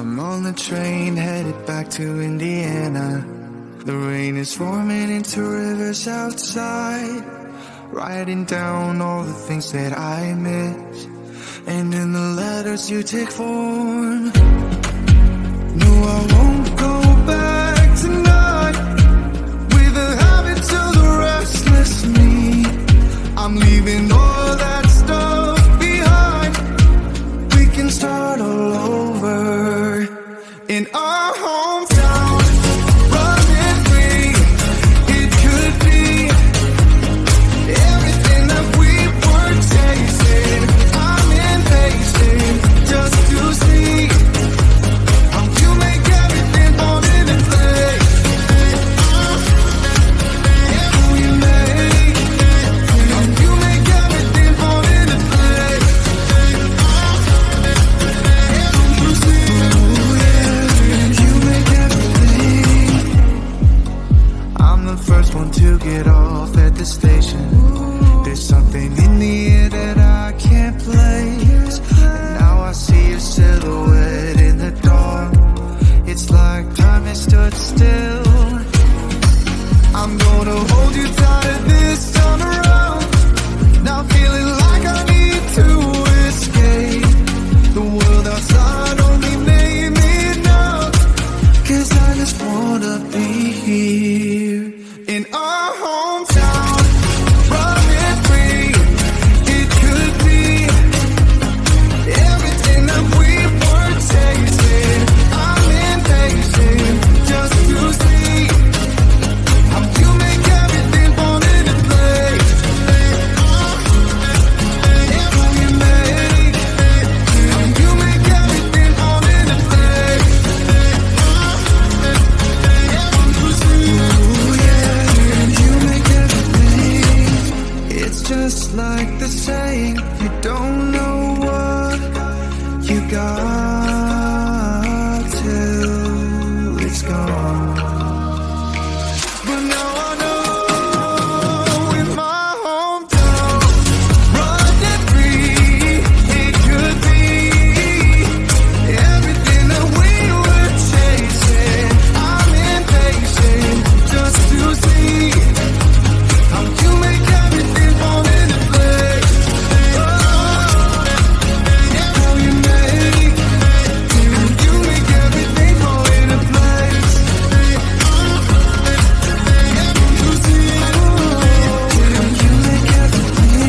I'm on the train headed back to Indiana. The rain is forming into rivers outside, writing down all the things that I miss, and in the letters you take form. No, I won't go back tonight with the habits of the restless me. I'm leaving all that stuff behind. We can start all over in our hometown. Running free, it could be everything that we were chasing. I'm impatient just to see how you make everything fall into place. How you make everything fall into place. You make everything. I'm the first one to get off at the station. There's something in the air that I can't place, and now I see your silhouette in the dark. It's like time has stood still. I'm gonna hold you tighter this time around. Now feeling like I need to escape. The world outside only made me numb, 'cause I just wanna be here in our hometown. Running free, it could be everything that we were chasing. I'm impatient just to see how you make everything fall into place. How you make everything fall into place. Ooh, yeah, you make everything. It's just like the saying, you don't know what you got till it's gone. But now I know in my hometown, running free, it could be everything that we were chasing. I'm impatient just to see how you make everything fall into place. How you make everything fall into place. You make everything.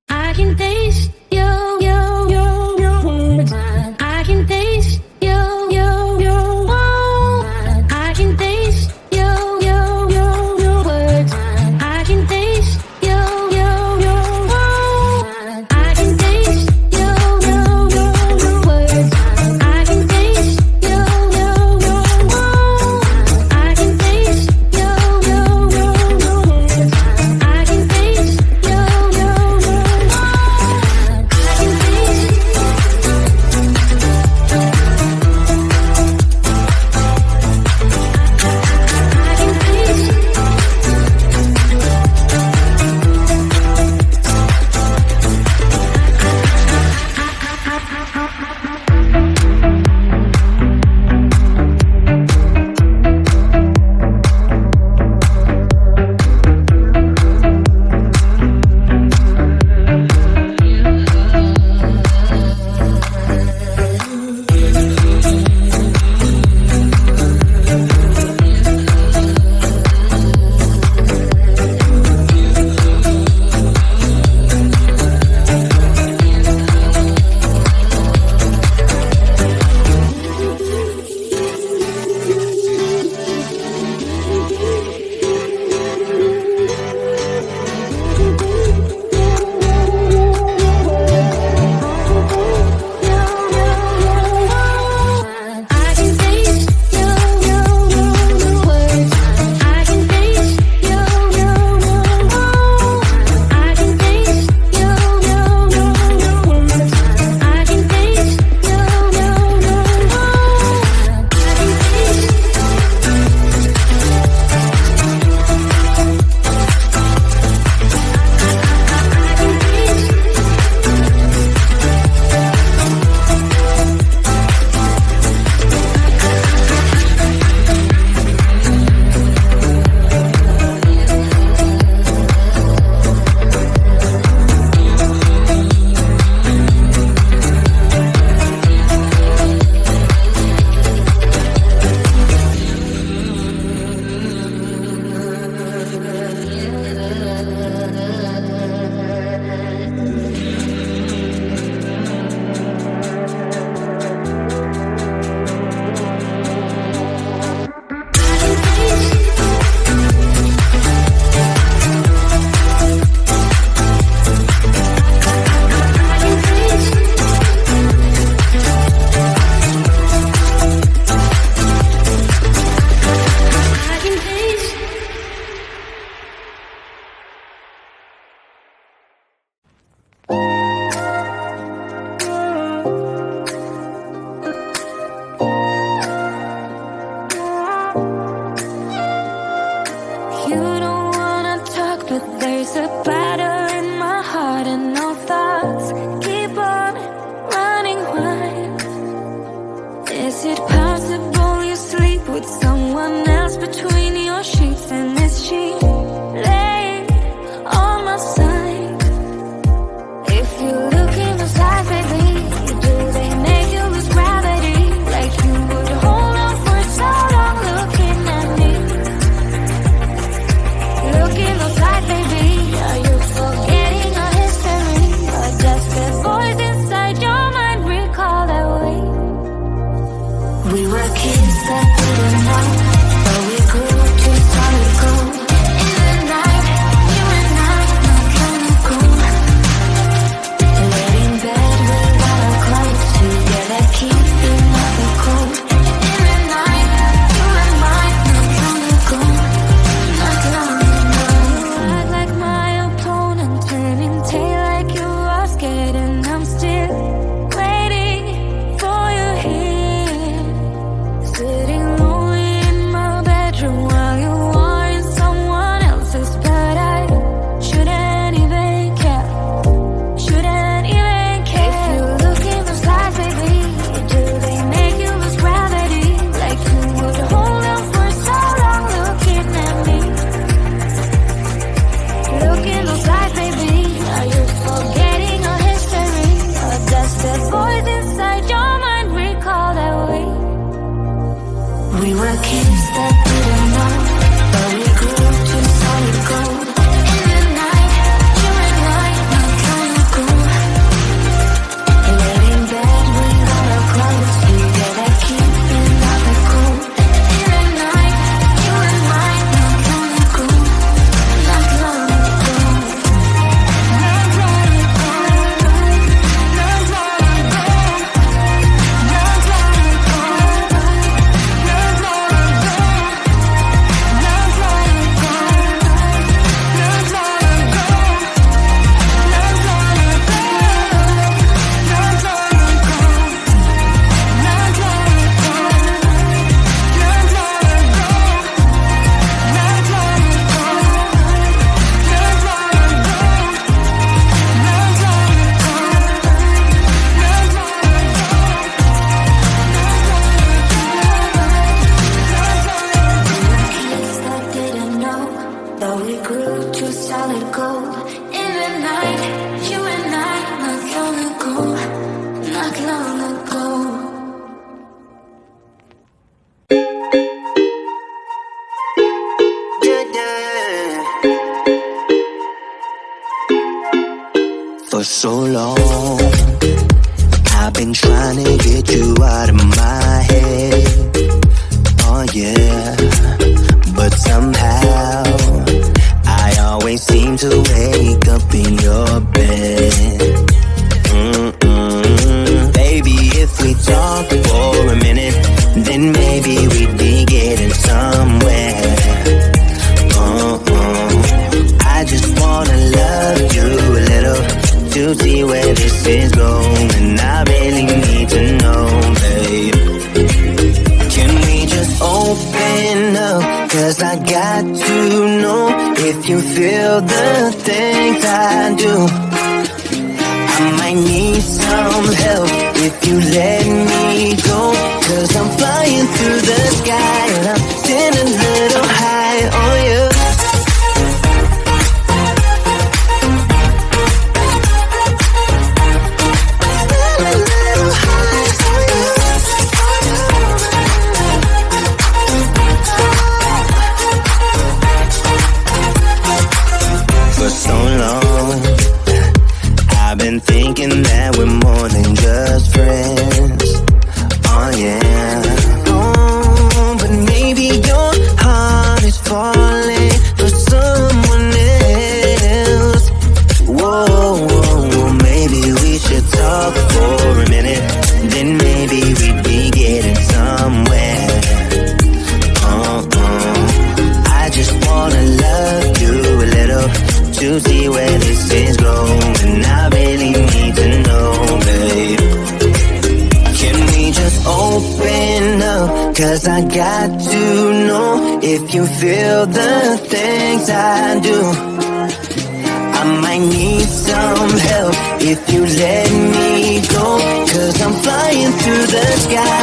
I can taste your words. I can taste your I can taste your words. I can taste your I can taste your words. I can taste your I can taste your words. I can taste your so long, I've been trying to get you out of my head. Oh yeah, but somehow I always seem to wake up in your bed. Baby, if we talk for a minute, then maybe we'd be getting somewhere. I just wanna love you a little to see where this is going. I really need to know, babe. Can we just open up? 'Cause I got to know if you feel the things I do. I might need some help if you let me go. 'Cause I'm flying through the sky and I'm sitting a little high on you. For so long, I've been thinking that we're more than just friends. Oh yeah. Oh, but maybe your heart is falling for someone else. Whoa, maybe we should talk for a minute. Then maybe we'd be getting somewhere. I just wanna love you a little to see where this is going. I really need to know, babe. Can we just open up? 'Cause I got to know if you feel the things I do. I might need some help if you let me go. 'Cause I'm flying through the sky